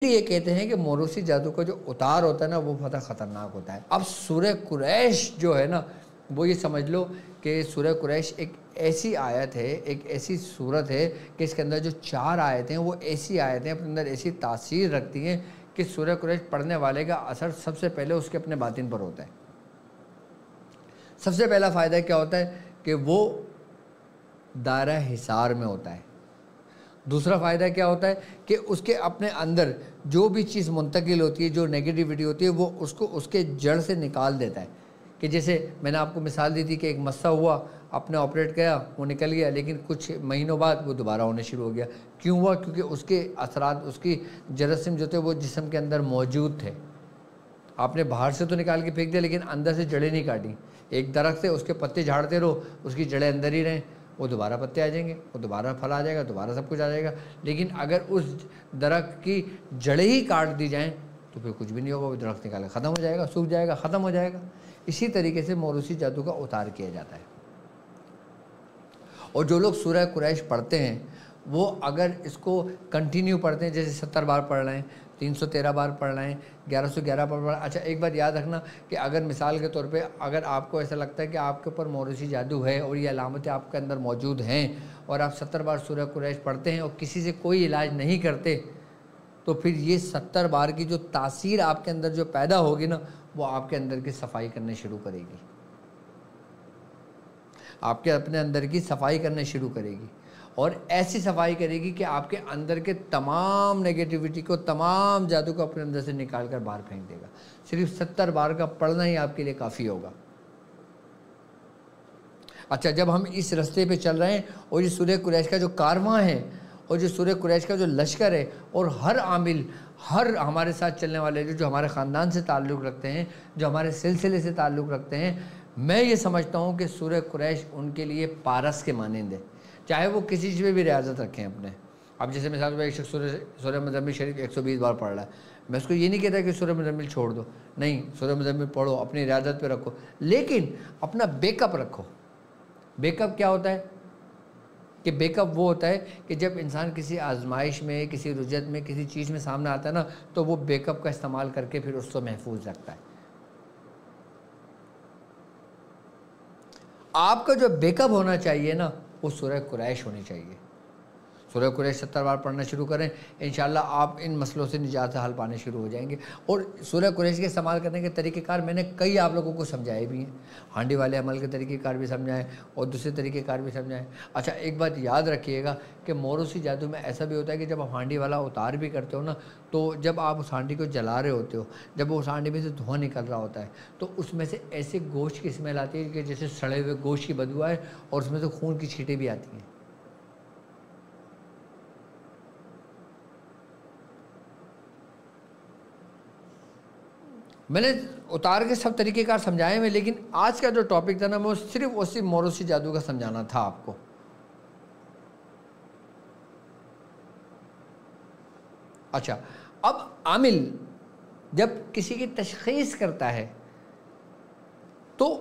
یہ کہتے ہیں کہ موروثی جادو کا جو اتار ہوتا ہے نا وہ بہت خطرناک ہوتا ہے۔ اب سورہ قریش جو ہے نا وہ یہ سمجھ لو کہ سورہ قریش ایک ایسی آیت ہے، ایک ایسی صورت ہے کہ اس کے اندر جو 4 آیتیں ہیں وہ ایسی آیتیں اپنے اندر ایسی تاثیر رکھتی ہیں کہ سورہ قریش پڑھنے والے کا اثر سب سے پہلے اس کے اپنے باطن پر ہوتا ہے۔ سب سے پہلا فائدہ کیا ہوتا ہے کہ وہ دائرہ حصار میں ہوتا ہے۔ دوسرا فائدہ کیا ہوتا ہے کہ اس کے اپنے اندر جو بھی چیز منتقل ہوتی ہے، جو نیگیٹیوٹی ہوتی ہے، وہ اس کو اس کے جڑ سے نکال دیتا ہے۔ کہ جیسے میں نے آپ کو مثال دی تھی کہ ایک مسئلہ ہوا، اپنے آپریٹ کیا، وہ نکل گیا، لیکن کچھ مہینوں بعد وہ دوبارہ ہونے شروع ہو گیا۔ کیوں ہوا؟ کیونکہ اس کے اثرات، اس کی جراثیم جو تھے وہ جسم کے اندر موجود تھے۔ آپ نے باہر سے تو نکال کے پھینک دیا لیکن اندر سے جڑیں نہیں کاٹی۔ ایک درخت سے اس کے پتے جھاڑتے رہو، اس کی جڑیں اندر ہی رہیں، وہ دوبارہ پتے آ جائیں گے، وہ دوبارہ پھل آ جائے گا، دوبارہ سب کچھ آ جائے گا۔ لیکن اگر اس درخت کی جڑیں ہی کاٹ دی جائیں تو پھر کچھ بھی نہیں ہوگا، وہ درخت نکال کے ختم ہو جائے گا، سوکھ جائے گا، ختم ہو جائے گا۔ اسی طریقے سے موروثی جادو کا اتار کیا جاتا ہے۔ اور جو لوگ سورہ قریش پڑھتے ہیں وہ اگر اس کو کنٹینیو پڑھتے ہیں، جیسے 70 بار پڑھ رہے ہیں، 313 بار پڑھ رہے ہیں، 1111 بار پڑھ رہے ہیں۔ اچھا ایک بات یاد رکھنا کہ اگر مثال کے طور پہ اگر آپ کو ایسا لگتا ہے کہ آپ کے اوپر موروثی جادو ہے اور یہ علامتیں آپ کے اندر موجود ہیں اور آپ 70 بار سورہ قریش پڑھتے ہیں اور کسی سے کوئی علاج نہیں کرتے، تو پھر یہ 70 بار کی جو تاثیر آپ کے اندر جو پیدا ہوگی نا وہ آپ کے اندر کی صفائی کرنے شروع کرے گی، آپ کے اپنے اندر کی صفائی کرنے شروع کرے گی، اور ایسی صفائی کرے گی کہ آپ کے اندر کے تمام نیگیٹیوٹی کو، تمام جادو کو اپنے اندر سے نکال کر باہر پھینک دے گا۔ صرف 70 بار کا پڑھنا ہی آپ کے لیے کافی ہوگا۔ اچھا جب ہم اس رستے پہ چل رہے ہیں اور یہ سورہ قریش کا جو کارواں ہے اور جو سورہ قریش کا جو لشکر ہے اور ہر عامل، ہر ہمارے ساتھ چلنے والے جو ہمارے خاندان سے تعلق رکھتے ہیں، جو ہمارے سلسلے سے تعلق رکھتے ہیں، میں یہ سمجھتا ہوں کہ سورہ قریش ان کے لیے پارس کے مانند ہے، چاہے وہ کسی چیز میں بھی ریاضت رکھیں اپنے۔ اب جیسے مثال میں ایک شخص سورہ مزمل شریف 120 بار پڑھ رہا ہے، میں اس کو یہ نہیں کہتا کہ سورہ مزمل چھوڑ دو، نہیں، سورہ مزمل پڑھو، اپنی ریاضت پہ رکھو، لیکن اپنا بیک اپ رکھو۔ بیک اپ کیا ہوتا ہے؟ کہ بیک اپ وہ ہوتا ہے کہ جب انسان کسی آزمائش میں، کسی رجت میں، کسی چیز میں سامنے آتا ہے نا تو وہ بیک اپ کا استعمال کر کے پھر اس کو محفوظ رکھتا ہے۔ آپ کا جو بیک اپ ہونا چاہیے نا وہ سورہ قریش ہونی چاہیے۔ سورہ قریش 70 بار پڑھنا شروع کریں، انشاءاللہ آپ ان مسئلوں سے نجات حل پانے شروع ہو جائیں گے۔ اور سورہ قریش کے استعمال کرنے کے طریقہ کار میں نے کئی آپ لوگوں کو سمجھائے بھی ہیں، ہانڈی والے عمل کے طریقہ کار بھی سمجھائیں اور دوسرے طریقہ کار بھی سمجھائیں۔ اچھا ایک بات یاد رکھیے گا کہ موروثی جادو میں ایسا بھی ہوتا ہے کہ جب آپ ہانڈی والا اتار بھی کرتے ہو نا تو جب آپ اس ہانڈی کو جلا رہے ہوتے ہو، جب وہ اس ہانڈی میں سے دھواں نکل رہا ہوتا ہے تو اس میں سے ایسے گوشت کی اسمیل آتی ہے کہ جیسے سڑے ہوئے گوشت کی بدبو آئے، اور اس میں سے خون کی چھینٹیں بھی آتی ہیں۔ میں نے اتار کے سب طریقہ کار سمجھائے ہوئے، لیکن آج کا جو ٹاپک تھا نا وہ صرف اسی موروثی جادو کا سمجھانا تھا آپ کو۔ اچھا اب عامل جب کسی کی تشخیص کرتا ہے تو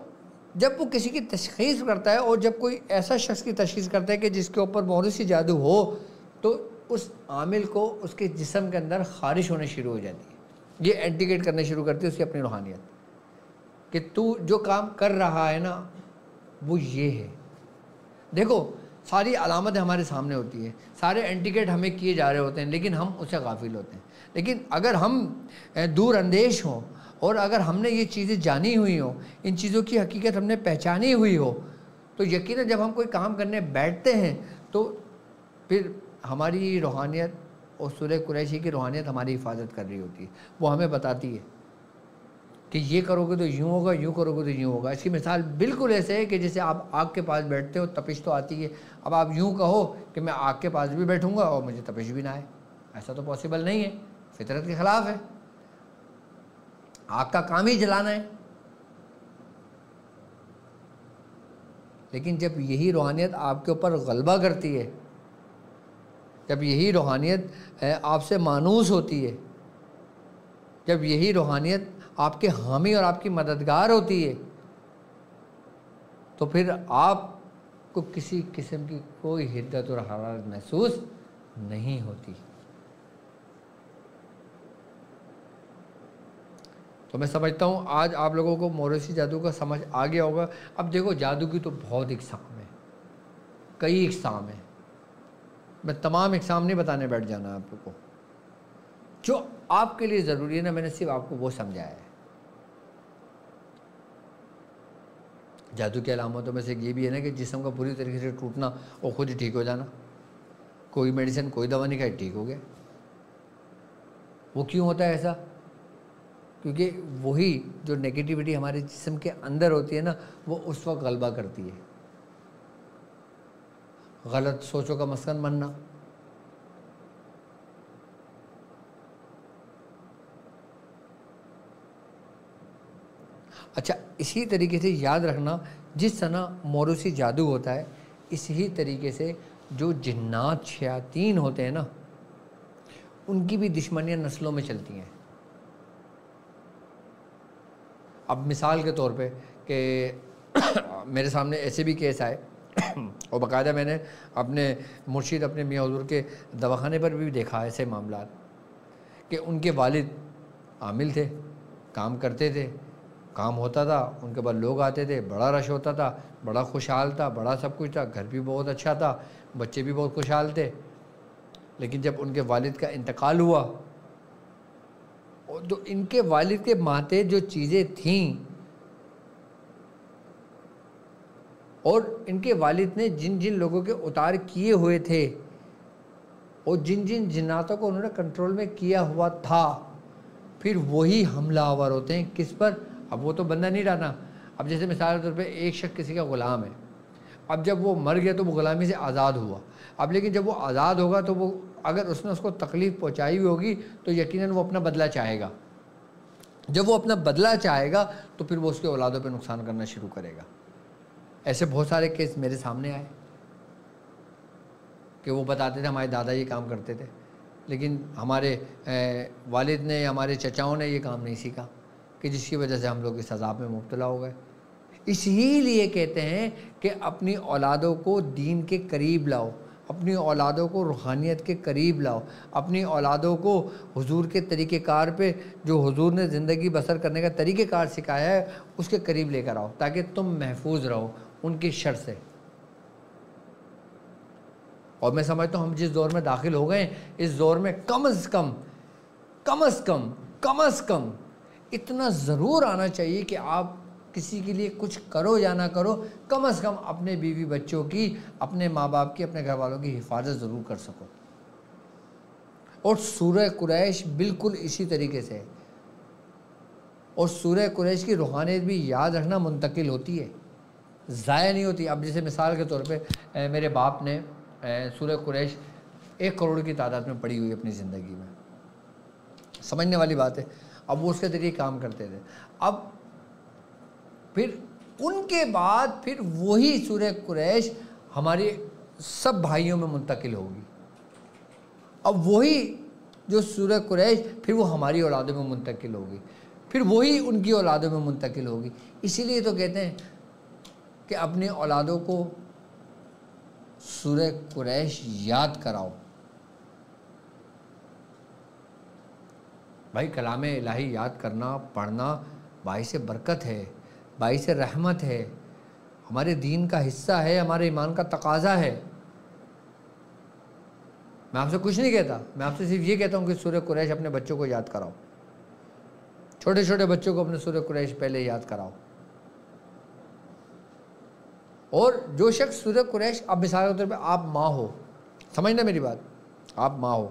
جب وہ کسی کی تشخیص کرتا ہے اور جب کوئی ایسا شخص کی تشخیص کرتا ہے کہ جس کے اوپر موروثی جادو ہو تو اس عامل کو اس کے جسم کے اندر خارش ہونے شروع ہو جاتی ہے، یہ انڈیکیٹ کرنے شروع کرتی ہے اس کی اپنی روحانیت کہ تو جو کام کر رہا ہے نا وہ یہ ہے۔ دیکھو ساری علامتیں ہمارے سامنے ہوتی ہیں، سارے انڈیکیٹ ہمیں کیے جا رہے ہوتے ہیں لیکن ہم اس سے غافل ہوتے ہیں۔ لیکن اگر ہم دور اندیش ہوں اور اگر ہم نے یہ چیزیں جانی ہوئی ہوں، ان چیزوں کی حقیقت ہم نے پہچانی ہوئی ہو تو یقیناً جب ہم کوئی کام کرنے بیٹھتے ہیں تو پھر ہماری روحانیت اور سورہ قریشی کی روحانیت ہماری حفاظت کر رہی ہوتی ہے، وہ ہمیں بتاتی ہے کہ یہ کرو گے تو یوں ہوگا، یوں کرو گے تو یوں ہوگا۔ اس کی مثال بالکل ایسے ہے کہ جیسے آپ آگ کے پاس بیٹھتے ہو، تپش تو آتی ہے، اب آپ یوں کہو کہ میں آگ کے پاس بھی بیٹھوں گا اور مجھے تپش بھی نہ آئے، ایسا تو پاسبل نہیں ہے، فطرت کے خلاف ہے، آگ کا کام ہی جلانا ہے۔ لیکن جب یہی روحانیت آپ کے اوپر غلبہ کرتی ہے، جب یہی روحانیت آپ سے مانوس ہوتی ہے، جب یہی روحانیت آپ کے حامی اور آپ کی مددگار ہوتی ہے تو پھر آپ کو کسی قسم کی کوئی حدت اور حرارت محسوس نہیں ہوتی۔ تو میں سمجھتا ہوں آج آپ لوگوں کو موروثی جادو کا سمجھ آ گیا ہوگا۔ اب دیکھو جادو کی تو بہت اقسام ہیں، کئی اقسام ہیں، میں تمام اقسام نہیں بتانے بیٹھ جانا آپ کو، جو آپ کے لیے ضروری ہے نا میں نے صرف آپ کو وہ سمجھایا ہے۔ جادو کی علامتوں میں سے یہ بھی ہے نا کہ جسم کا پوری طریقے سے ٹوٹنا اور خود ہی ٹھیک ہو جانا، کوئی میڈیسن کوئی دوا نہیں کھائی ٹھیک ہو گیا۔ وہ کیوں ہوتا ہے ایسا؟ کیونکہ وہی جو نیگیٹیوٹی ہمارے جسم کے اندر ہوتی ہے نا وہ اس وقت غلبہ کرتی ہے، غلط سوچوں کا مسکن بننا، اچھا اسی طریقے سے یاد رکھنا جس طرح موروثی جادو ہوتا ہے اسی طریقے سے جو جنات شیاطین ہوتے ہیں نا ان کی بھی دشمنیاں نسلوں میں چلتی ہیں۔ اب مثال کے طور پہ کہ میرے سامنے ایسے بھی کیس آئے اور باقاعدہ میں نے اپنے مرشد اپنے میاں حضور کے دواخانے پر بھی دیکھا ایسے معاملات کہ ان کے والد عامل تھے، کام کرتے تھے، کام ہوتا تھا، ان کے بعد لوگ آتے تھے، بڑا رش ہوتا تھا، بڑا خوشحال تھا، بڑا سب کچھ تھا، گھر بھی بہت اچھا تھا، بچے بھی بہت خوشحال تھے۔ لیکن جب ان کے والد کا انتقال ہوا تو ان کے والد کے ماتحت جو چیزیں تھیں اور ان کے والد نے جن جن لوگوں کے اتار کیے ہوئے تھے اور جن جن جناتوں کو انہوں نے کنٹرول میں کیا ہوا تھا، پھر وہی حملہ آور ہوتے ہیں کس پر؟ اب وہ تو بندہ نہیں رہنا۔ اب جیسے مثال کے طور پہ ایک شخص کسی کا غلام ہے، اب جب وہ مر گیا تو وہ غلامی سے آزاد ہوا، اب لیکن جب وہ آزاد ہوگا تو وہ اگر اس نے اس کو تکلیف پہنچائی ہوئی ہوگی تو یقیناً وہ اپنا بدلہ چاہے گا۔ جب وہ اپنا بدلہ چاہے گا تو پھر وہ اس کے اولادوں پہ نقصان کرنا شروع کرے گا۔ ایسے بہت سارے کیس میرے سامنے آئے کہ وہ بتاتے تھے ہمارے دادا یہ کام کرتے تھے لیکن ہمارے والد نے ہمارے چچاؤں نے یہ کام نہیں سیکھا کہ جس کی وجہ سے ہم لوگ اس عذاب میں مبتلا ہو گئے۔ اسی لیے کہتے ہیں کہ اپنی اولادوں کو دین کے قریب لاؤ، اپنی اولادوں کو روحانیت کے قریب لاؤ، اپنی اولادوں کو حضور کے طریقہ کار پہ جو حضور نے زندگی بسر کرنے کا طریقہ کار سکھایا ہے اس کے قریب لے کر آؤ تاکہ تم محفوظ رہو ان کی شر سے۔ اور میں سمجھتا ہوں ہم جس دور میں داخل ہو گئے اس دور میں کم از کم اتنا ضرور آنا چاہیے کہ آپ کسی کے لیے کچھ کرو یا نہ کرو، کم از کم اپنے بیوی بچوں کی، اپنے ماں باپ کی، اپنے گھر والوں کی حفاظت ضرور کر سکو۔ اور سورہ قریش بالکل اسی طریقے سے، اور سورہ قریش کی روحانیت بھی یاد رکھنا منتقل ہوتی ہے، ضائع نہیں ہوتی۔ اب جیسے مثال کے طور پہ میرے باپ نے سورہ قریش 1 کروڑ کی تعداد میں پڑھی ہوئی اپنی زندگی میں، سمجھنے والی بات ہے۔ اب وہ اس کے ذریعے کام کرتے تھے، اب پھر ان کے بعد پھر وہی سورہ قریش ہمارے سب بھائیوں میں منتقل ہوگی، اب وہی جو سورہ قریش پھر وہ ہماری اولادوں میں منتقل ہوگی، پھر وہی ان کی اولادوں میں منتقل ہوگی۔ اسی لیے تو کہتے ہیں کہ اپنی اولادوں کو سورہ قریش یاد کراؤ۔ بھائی کلام الہی یاد کرنا، پڑھنا باعث برکت ہے، باعث رحمت ہے، ہمارے دین کا حصہ ہے، ہمارے ایمان کا تقاضا ہے۔ میں آپ سے کچھ نہیں کہتا، میں آپ سے صرف یہ کہتا ہوں کہ سورہ قریش اپنے بچوں کو یاد کراؤ، چھوٹے چھوٹے بچوں کو اپنے سورہ قریش پہلے یاد کراؤ۔ اور جو شخص سورہ قریش، اب مثال کے طور پہ آپ ماں ہو، سمجھنا میری بات، آپ ماں ہو،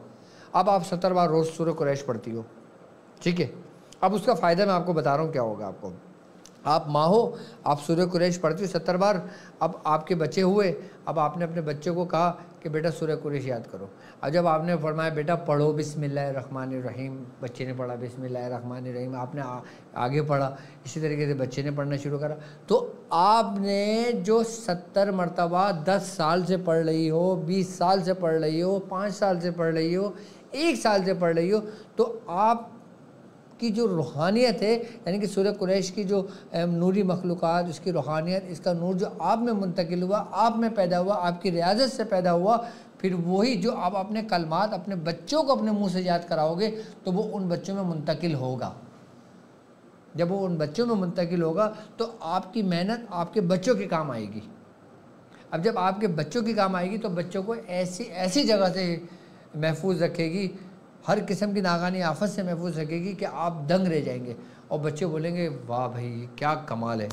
اب آپ 70 بار روز سورہ قریش پڑھتی ہو، ٹھیک ہے؟ اب اس کا فائدہ میں آپ کو بتا رہا ہوں کیا ہوگا آپ کو۔ آپ ماں ہو، آپ سورہ قریش پڑھتی ہو 70 بار، اب آپ کے بچے ہوئے، اب آپ نے اپنے بچے کو کہا کہ بیٹا سورہ قریش یاد کرو، اب جب آپ نے فرمایا بیٹا پڑھو بسم اللہ الرحمن الرحیم، بچے نے پڑھا بسم اللہ الرحمن الرحیم، آپ نے آگے پڑھا، اسی طریقے سے بچے نے پڑھنا شروع کرا، تو آپ نے جو 70 مرتبہ 10 سال سے پڑھ رہی ہو، 20 سال سے پڑھ رہی ہو، 5 سال سے پڑھ رہی ہو، 1 سال سے پڑھ رہی ہو، تو آپ کی جو روحانیت ہے، یعنی کہ سورہ قریش کی جو نوری مخلوقات، اس کی روحانیت، اس کا نور جو آپ میں منتقل ہوا، آپ میں پیدا ہوا، آپ کی ریاضت سے پیدا ہوا، پھر وہی جو آپ اپنے کلمات اپنے بچوں کو اپنے منہ سے یاد کراؤ گے تو وہ ان بچوں میں منتقل ہوگا۔ جب وہ ان بچوں میں منتقل ہوگا تو آپ کی محنت آپ کے بچوں کے کام آئے گی. اب جب آپ کے بچوں کی کام آئے گی تو بچوں کو ایسی جگہ سے محفوظ رکھے گی, ہر قسم کی ناگہانی آفت سے محفوظ رکھے گی کہ آپ دنگ رہ جائیں گے, اور بچے بولیں گے واہ بھائی کیا کمال ہے.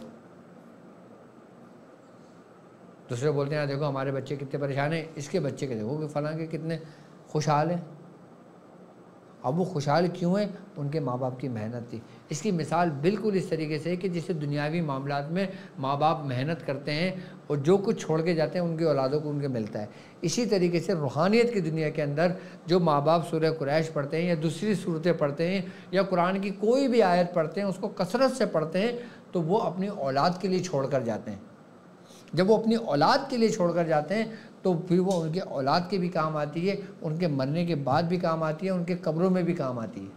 دوسرے بولتے ہیں دیکھو ہمارے بچے کتنے پریشان ہیں, اس کے بچے کے دیکھو کہ فلاں کے کتنے خوشحال ہیں. اب وہ خوشحال کیوں ہیں؟ ان کے ماں باپ کی محنت تھی. اس کی مثال بالکل اس طریقے سے ہے کہ جسے دنیاوی معاملات میں ماں باپ محنت کرتے ہیں اور جو کچھ چھوڑ کے جاتے ہیں ان کی اولادوں کو ان کے ملتا ہے, اسی طریقے سے روحانیت کی دنیا کے اندر جو ماں باپ سورہ قریش پڑھتے ہیں یا دوسری صورتیں پڑھتے ہیں یا قرآن کی کوئی بھی آیت پڑھتے ہیں, اس کو کثرت سے پڑھتے ہیں, تو وہ اپنی اولاد کے لیے چھوڑ کر جاتے ہیں. جب وہ اپنی اولاد کے لیے چھوڑ کر جاتے ہیں تو پھر وہ ان کے اولاد کے بھی کام آتی ہے, ان کے مرنے کے بعد بھی کام آتی ہے, ان کے قبروں میں بھی کام آتی ہے.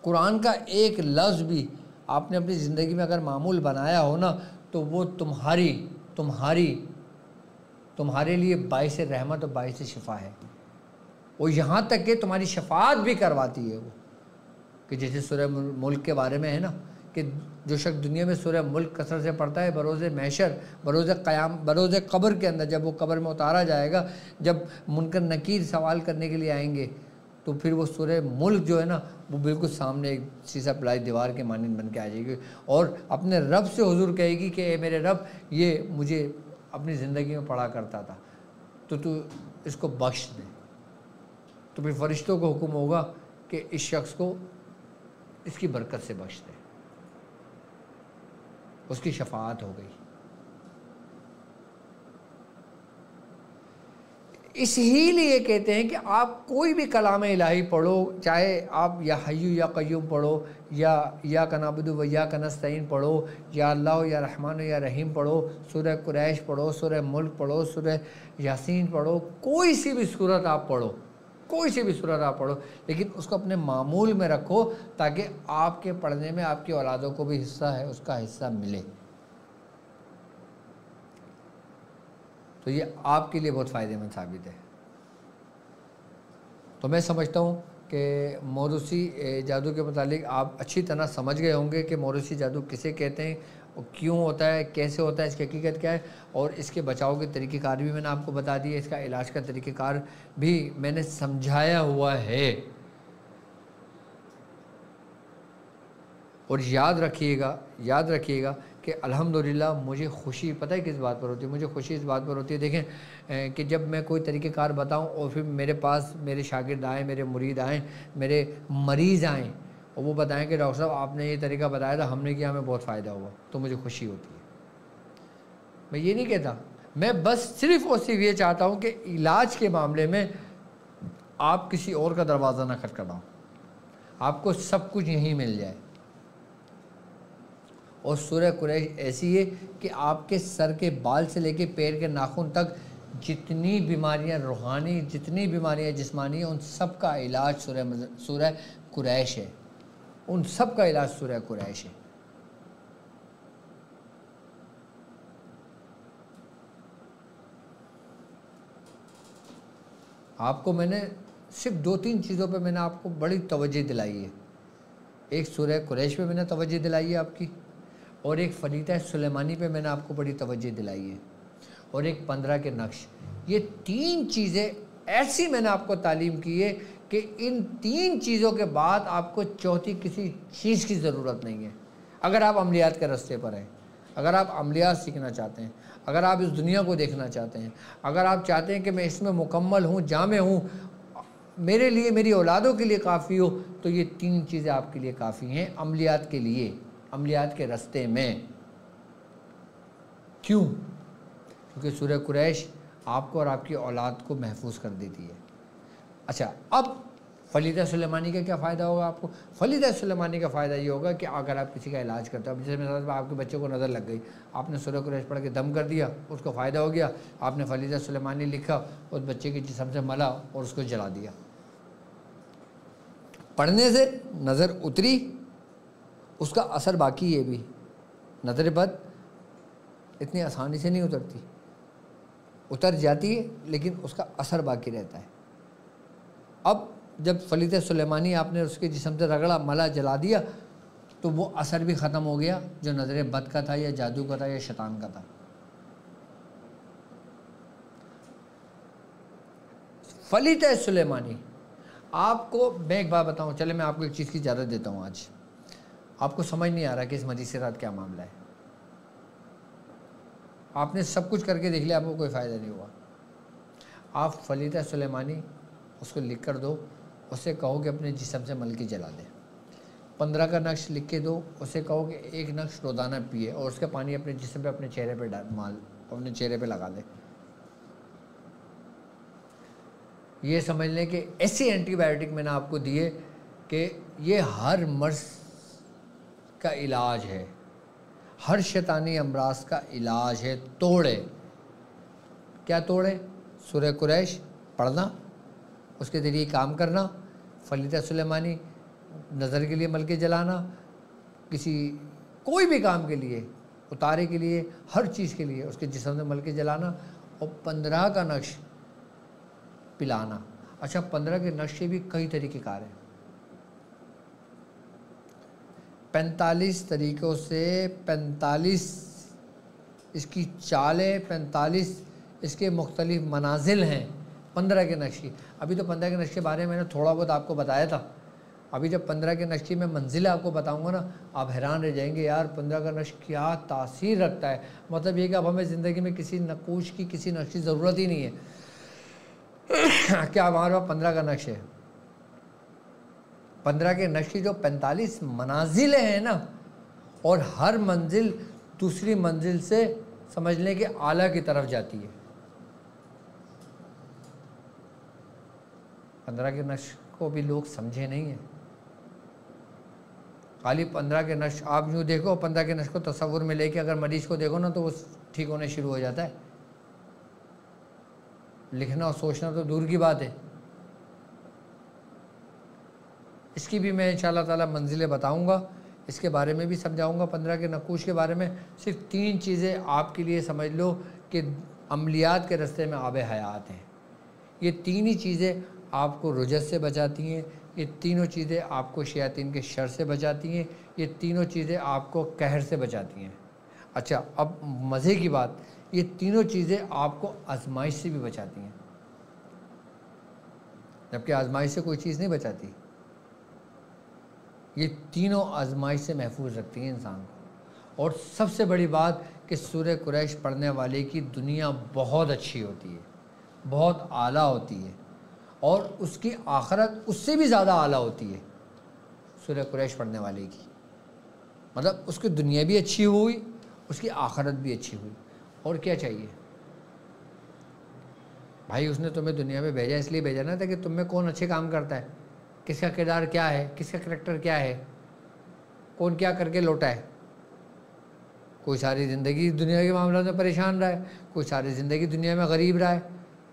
قرآن کا ایک لفظ بھی آپ نے اپنی زندگی میں اگر معمول بنایا ہو نا تو وہ تمہارے لیے باعث رحمت اور باعث شفا ہے. وہ یہاں تک کہ تمہاری شفاعت بھی کرواتی ہے. وہ کہ جیسے سورہ ملک کے بارے میں ہے نا کہ جو شخص دنیا میں سورہ ملک کثرت سے پڑھتا ہے, بروز محشر, بروز قبر کے اندر جب وہ قبر میں اتارا جائے گا, جب منکر نکیر سوال کرنے کے لیے آئیں گے تو پھر وہ سورہ ملک جو ہے نا وہ بالکل سامنے ایک سیسا پلائی دیوار کے مانند بن کے آ جائے گی, اور اپنے رب سے حضور کہے گی کہ اے میرے رب یہ مجھے اپنی زندگی میں پڑھا کرتا تھا تو اس کو بخش دے. تو پھر فرشتوں کو حکم ہوگا کہ اس شخص کو اس کی برکت سے بخش دے, اس کی شفاعت ہو گئی. اس ہی لیے کہتے ہیں کہ آپ کوئی بھی کلام الہی پڑھو, چاہے آپ یا حیو یا قیوم پڑھو, یا نعبد و یا نستعین پڑھو, یا اللہ یا رحمان یا رحیم پڑھو, سورہ قریش پڑھو, سورہ ملک پڑھو, سورہ یاسین پڑھو, کوئی سی بھی سورت آپ پڑھو, لیکن اس کو اپنے معمول میں رکھو تاکہ آپ کے پڑھنے میں آپ کی اولادوں کو بھی حصہ ہے, اس کا حصہ ملے. تو یہ آپ کے لیے بہت فائدہ مند ثابت ہے. تو میں سمجھتا ہوں کہ موروثی جادو کے متعلق آپ اچھی طرح سمجھ گئے ہوں گے کہ موروثی جادو کسے کہتے ہیں, اور کیوں ہوتا ہے, کیسے ہوتا ہے, اس کی حقیقت کیا ہے, اور اس کے بچاؤ کے طریقہ کار بھی میں نے آپ کو بتا دیا, اس کا علاج کا طریقہ کار بھی میں نے سمجھایا ہوا ہے. اور یاد رکھیے گا کہ الحمدللہ مجھے خوشی پتہ ہے کس بات پر ہوتی ہے, مجھے خوشی اس بات پر ہوتی ہے. دیکھیں کہ جب میں کوئی طریقہ کار بتاؤں اور پھر میرے پاس میرے شاگرد آئیں, میرے مرید آئیں, میرے مریض آئیں اور وہ بتائیں کہ ڈاکٹر صاحب آپ نے یہ طریقہ بتایا تھا, ہم نے کیا, ہمیں بہت فائدہ ہوا, تو مجھے خوشی ہوتی ہے. میں یہ نہیں کہتا, میں بس صرف اور صرف یہ چاہتا ہوں کہ علاج کے معاملے میں آپ کسی اور کا دروازہ نہ کھٹکھٹاؤ, آپ کو سب کچھ یہیں مل جائے. اور سورہ قریش ایسی ہے کہ آپ کے سر کے بال سے لے کے پیر کے ناخن تک جتنی بیماریاں روحانی, جتنی بیماریاں جسمانی ہیں, ان سب کا علاج سورہ قریش ہے. ان سب کا علاج سورہ قریش ہے. آپ کو میں نے صرف 2-3 چیزوں پہ میں نے آپ کو بڑی توجہ دلائی ہے. ایک سورہ قریش پہ میں نے توجہ دلائی ہے آپ کی, اور ایک فلیتہ سلیمانی پہ میں نے آپ کو بڑی توجہ دلائی ہے, اور ایک 15 کے نقش. یہ 3 چیزیں ایسی میں نے آپ کو تعلیم کی ہے کہ ان 3 چیزوں کے بعد آپ کو چوتھی کسی چیز کی ضرورت نہیں ہے. اگر آپ عملیات کے راستے پر ہیں, اگر آپ عملیات سیکھنا چاہتے ہیں, اگر آپ اس دنیا کو دیکھنا چاہتے ہیں, اگر آپ چاہتے ہیں کہ میں اس میں مکمل ہوں, جامع ہوں, میرے لیے, میری اولادوں کے لیے کافی ہو, تو یہ 3 چیزیں آپ کے لیے کافی ہیں عملیات کے لیے, عملیات کے راستے میں. کیوں؟ کیونکہ سورہ قریش آپ کو اور آپ کی اولاد کو محفوظ کر دیتی ہے. اچھا, اب فلیتہ سلیمانی کا کیا فائدہ ہوگا آپ کو؟ فلیتہ سلیمانی کا فائدہ یہ ہوگا کہ اگر آپ کسی کا علاج کرتے ہو, جیسے مثال آپ کے بچے کو نظر لگ گئی, آپ نے سورہ قریش پڑھ کے دم کر دیا, اس کو فائدہ ہو گیا, آپ نے فلیتہ سلیمانی لکھا, اس بچے کے جسم سے ملا اور اس کو جلا دیا. پڑھنے سے نظر اتری, اس کا اثر باقی ہے بھی. نظر بد اتنی آسانی سے نہیں اترتی, اتر جاتی ہے لیکن اس کا اثر باقی رہتا ہے. اب جب فلیت سلیمانی آپ نے اس کے جسم سے رگڑا، ملا، جلا دیا تو وہ اثر بھی ختم ہو گیا جو نظر بد کا تھا یا جادو کا تھا یا شیطان کا تھا۔ فلیت سلیمانی آپ کو، میں ایک بات بتاؤں، چلے میں آپ کو ایک چیز کی اجازت دیتا ہوں، آج آپ کو سمجھ نہیں آ رہا کہ اس مجلس کے ساتھ کیا معاملہ ہے، آپ نے سب کچھ کر کے دیکھ لیا، آپ کو کوئی فائدہ نہیں ہوا۔ آپ فلیت سلیمانی اس کو لکھ کر دو، اسے کہو کہ اپنے جسم سے مل کے جلا دے۔ 15 کا نقش لکھ کے دو، اسے کہو کہ ایک نقش روزانہ پیے اور اس کا پانی اپنے جسم پہ، اپنے چہرے پہ اپنے چہرے پہ لگا دے۔ یہ سمجھ لیں کہ ایسی اینٹی بائیوٹک میں نے آپ کو دیے کہ یہ ہر مرض کا علاج ہے، ہر شیطانی امراض کا علاج ہے۔ توڑے کیا؟ توڑے سورہ قریش پڑھنا، اس کے ذریعے کام کرنا، فلیت سلیمانی نظر کے لیے مل کے جلانا، کسی کوئی بھی کام کے لیے، اتارے کے لیے، ہر چیز کے لیے اس کے جسم سے مل کے جلانا، اور 15 کا نقش پلانا۔ اچھا 15 کے نقش کے بھی کئی طریقے کار ہیں، 45 طریقوں سے 45 اس کی چالیں، 45 اس کے مختلف منازل ہیں 15 کے نقش کی۔ ابھی تو 15 کے نقش کے بارے میں نے تھوڑا بہت آپ کو بتایا تھا، ابھی جب 15 کے نقش کی میں منزل آپ کو بتاؤں گا نا، آپ حیران رہ جائیں گے، یار 15 کا نقش کیا تاثیر رکھتا ہے۔ مطلب یہ کہ اب ہمیں زندگی میں کسی نقوش کی، کسی نقش کی ضرورت ہی نہیں ہے کیا ہمارے پاس 15 کا نقش ہے۔ 15 کے نقش کی جو 45 منازلیں ہیں نا، اور ہر منزل دوسری منزل سے سمجھ لیں کہ اعلیٰ کی طرف جاتی ہے۔ 15 کے نقش کو بھی لوگ سمجھے نہیں ہیں، خالی 15 کے نقش آپ یوں دیکھو، 15 کے نقش کو تصور میں لے کے اگر مریض کو دیکھو نا تو وہ ٹھیک ہونے شروع ہو جاتا ہے۔ لکھنا اور سوچنا تو دور کی بات ہے۔ اس کی بھی میں انشاءاللہ تعالی منزلیں بتاؤں گا، اس کے بارے میں بھی سمجھاؤں گا۔ 15 کے نقوش کے بارے میں صرف 3 چیزیں آپ کے لیے سمجھ لو کہ عملیات کے رستے میں آب حیات ہیں۔ یہ 3 ہی چیزیں آپ کو رجس سے بچاتی ہیں، یہ تینوں چیزیں آپ کو شیاطین کے شر سے بچاتی ہیں، یہ تینوں چیزیں آپ کو قہر سے بچاتی ہیں۔ اچھا اب مزے کی بات، یہ تینوں چیزیں آپ کو آزمائش سے بھی بچاتی ہیں، جبکہ آزمائش سے کوئی چیز نہیں بچاتی، یہ تینوں آزمائش سے محفوظ رکھتی ہیں انسان کو۔ اور سب سے بڑی بات کہ سورہ قریش پڑھنے والے کی دنیا بہت اچھی ہوتی ہے، بہت اعلیٰ ہوتی ہے، اور اس کی آخرت اس سے بھی زیادہ اعلیٰ ہوتی ہے سورہ قریش پڑھنے والے کی۔ مطلب اس کی دنیا بھی اچھی ہوئی، اس کی آخرت بھی اچھی ہوئی، اور کیا چاہیے بھائی؟ اس نے تمہیں دنیا میں بھیجا اس لیے بھیجا نا تھا کہ تم میں کون اچھے کام کرتا ہے، کس کا کردار کیا ہے، کس کا کریکٹر کیا ہے، کون کیا کر کے لوٹا ہے۔ کوئی ساری زندگی دنیا کے معاملات میں پریشان رہا ہے، کوئی ساری زندگی دنیا میں غریب رہا ہے،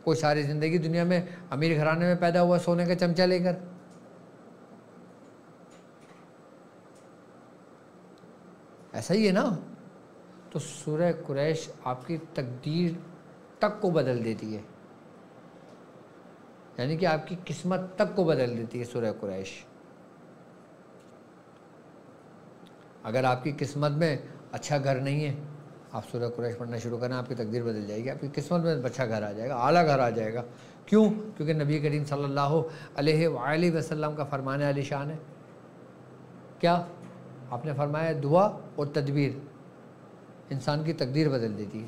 کوئی ساری زندگی دنیا میں امیر گھرانے میں پیدا ہوا سونے کا چمچہ لے کر۔ ایسا ہی ہے نا؟ تو سورہ قریش آپ کی تقدیر تک کو بدل دیتی ہے، یعنی کہ آپ کی قسمت تک کو بدل دیتی ہے سورہ قریش۔ اگر آپ کی قسمت میں اچھا گھر نہیں ہے، آپ سورہ قریش پڑھنا شروع کریں، آپ کی تقدیر بدل جائے گی، آپ کی قسمت میں اچھا گھر آ جائے گا، اعلیٰ گھر آ جائے گا۔ کیوں؟ کیونکہ نبی کریم صلی اللہ علیہ وآلہ وسلم کا فرمان عالی شان ہے۔ کیا آپ نے فرمایا؟ دعا اور تدبیر انسان کی تقدیر بدل دیتی ہے۔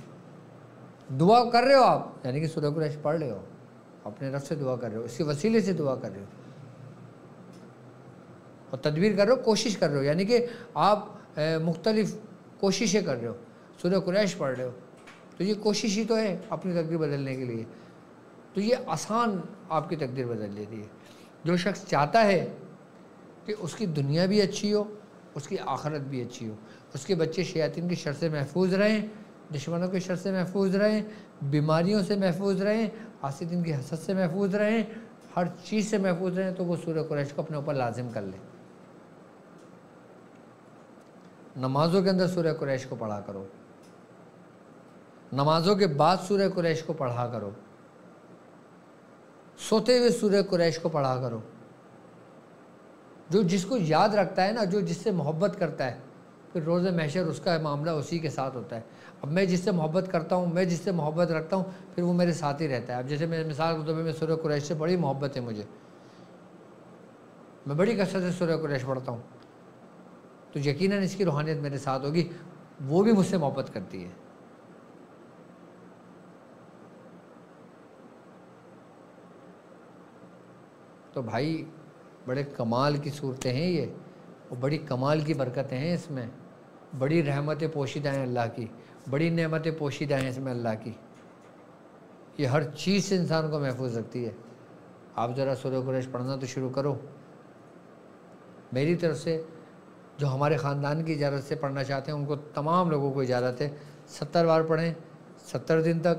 دعا کر رہے ہو آپ، یعنی کہ سورہ قریش پڑھ رہے ہو، اپنے رب سے دعا کر رہے ہو، اس کے وسیلے سے دعا کر رہے ہو، اور تدبیر کر رہے ہو، کوشش کر رہے ہو، یعنی کہ آپ مختلف کوششیں کر رہے ہو، سورہ قریش پڑھ رہے ہو، تو یہ کوشش ہی تو ہے اپنی تقدیر بدلنے کے لیے۔ تو یہ آسان آپ کی تقدیر بدل دیتی ہے۔ جو شخص چاہتا ہے کہ اس کی دنیا بھی اچھی ہو، اس کی آخرت بھی اچھی ہو، اس کے بچے شیاطین کے شر سے محفوظ رہیں، دشمنوں کے شر سے محفوظ رہیں، بیماریوں سے محفوظ رہیں، حاسدین کی حسد سے محفوظ رہیں، ہر چیز سے محفوظ رہیں، تو وہ سورہ قریش کو اپنے اوپر لازم کر لیں۔ نمازوں کے اندر سورہ قریش کو پڑھا کرو، نمازوں کے بعد سورہ قریش کو پڑھا کرو، سوتے ہوئے سورہ قریش کو پڑھا کرو، جو جس کو یاد رکھتا ہے نا، جو جس سے محبت کرتا ہے، پھر روز محشر اس کا معاملہ اسی کے ساتھ ہوتا ہے۔ اب میں جس سے محبت کرتا ہوں، میں جس سے محبت رکھتا ہوں، پھر وہ میرے ساتھ ہی رہتا ہے۔ اب جیسے میں مثال کے طور پہ میں سورہ قریش سے بڑی محبت ہے مجھے، میں بڑی کثرت سے سورہ قریش پڑھتا ہوں، تو یقیناً اس کی روحانیت میرے ساتھ ہوگی، وہ بھی مجھ سے محبت کرتی ہے۔ تو بھائی بڑے کمال کی صورتیں ہیں یہ، اور بڑی کمال کی برکتیں ہیں اس میں، بڑی رحمتیں پوشیدہ ہیں اللہ کی، بڑی نعمتیں پوشیدہ ہیں اس میں اللہ کی، یہ ہر چیز سے انسان کو محفوظ رکھتی ہے۔ آپ ذرا سورہ قریش پڑھنا تو شروع کرو۔ میری طرف سے جو ہمارے خاندان کی اجازت سے پڑھنا چاہتے ہیں ان کو، تمام لوگوں کو اجازت ہے 70 بار پڑھیں 70 دن تک،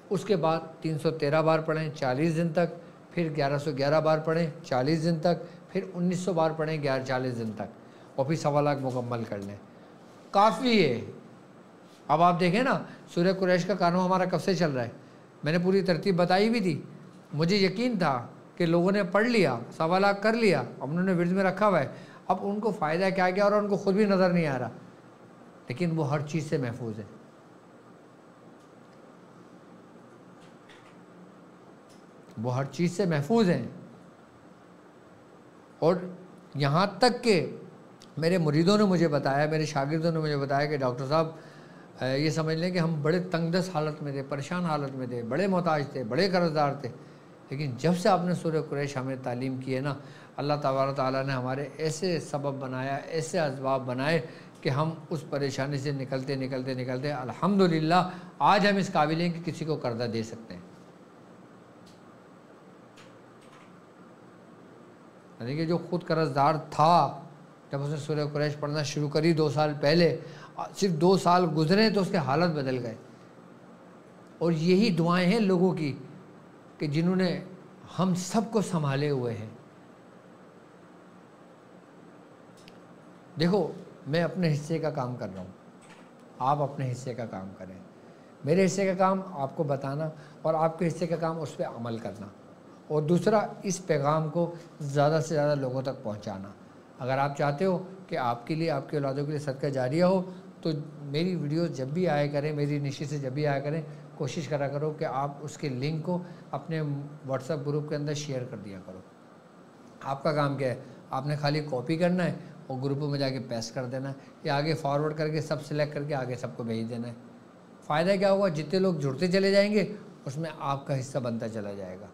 اس کے بعد 313 بار پڑھیں 40 دن تک، پھر 1111 بار پڑھیں 40 دن تک، پھر 1900 بار پڑھیں 40 دن تک، اور پھر 1.25 لاکھ مکمل کر لیں، کافی ہے۔ اب آپ دیکھیں نا سورہ قریش کا کارنامہ ہمارا کب سے چل رہا ہے، میں نے پوری ترتیب بتائی بھی تھی، مجھے یقین تھا کہ لوگوں نے پڑھ لیا، 1.25 لاکھ کر لیا، اب انہوں نے ورد میں رکھا ہوا ہے، اب ان کو فائدہ کیا گیا اور ان کو خود بھی نظر نہیں آ رہا، لیکن وہ ہر چیز سے محفوظ ہے۔ وہ ہر چیز سے محفوظ ہیں، اور یہاں تک کہ میرے مریدوں نے مجھے بتایا، میرے شاگردوں نے مجھے بتایا کہ ڈاکٹر صاحب یہ سمجھ لیں کہ ہم بڑے تنگ دست حالت میں تھے، پریشان حالت میں تھے، بڑے محتاج تھے، بڑے قرض دار تھے، لیکن جب سے آپ نے سورہ قریش ہمیں تعلیم کی ہے نا، اللہ تبارک تعالیٰ نے ہمارے ایسے سبب بنایا، ایسے اسباب بنائے کہ ہم اس پریشانی سے نکلتے نکلتے نکلتے الحمدللہ آج ہم اس قابل ہیں کہ کسی کو قرضہ دے سکتے ہیں۔ یعنی کہ جو خود قرض دار تھا، جب اس نے سورہ قریش پڑھنا شروع کری 2 سال پہلے، صرف 2 سال گزرے تو اس کے حالت بدل گئے۔ اور یہی دعائیں ہیں لوگوں کی کہ جنہوں نے ہم سب کو سنبھالے ہوئے ہیں۔ دیکھو میں اپنے حصے کا کام کر رہا ہوں، آپ اپنے حصے کا کام کریں، میرے حصے کا کام آپ کو بتانا، اور آپ کے حصے کا کام اس پہ عمل کرنا، اور دوسرا اس پیغام کو زیادہ سے زیادہ لوگوں تک پہنچانا۔ اگر آپ چاہتے ہو کہ آپ کے لیے، آپ کے اولادوں کے لیے صدقہ جاریہ ہو، تو میری ویڈیوز جب بھی آیا کریں، میری نشست سے جب بھی آیا کریں، کوشش کرا کرو کہ آپ اس کے لنک کو اپنے واٹس ایپ گروپ کے اندر شیئر کر دیا کرو۔ آپ کا کام کیا ہے، آپ نے خالی کاپی کرنا ہے اور گروپوں میں جا کے پیسٹ کر دینا ہے، یا آگے فارورڈ کر کے سب سلیکٹ کر کے آگے سب کو بھیج دینا ہے۔ فائدہ کیا ہوگا، جتنے لوگ جڑتے چلے جائیں گے اس میں آپ کا حصہ بنتا چلا جائے گا۔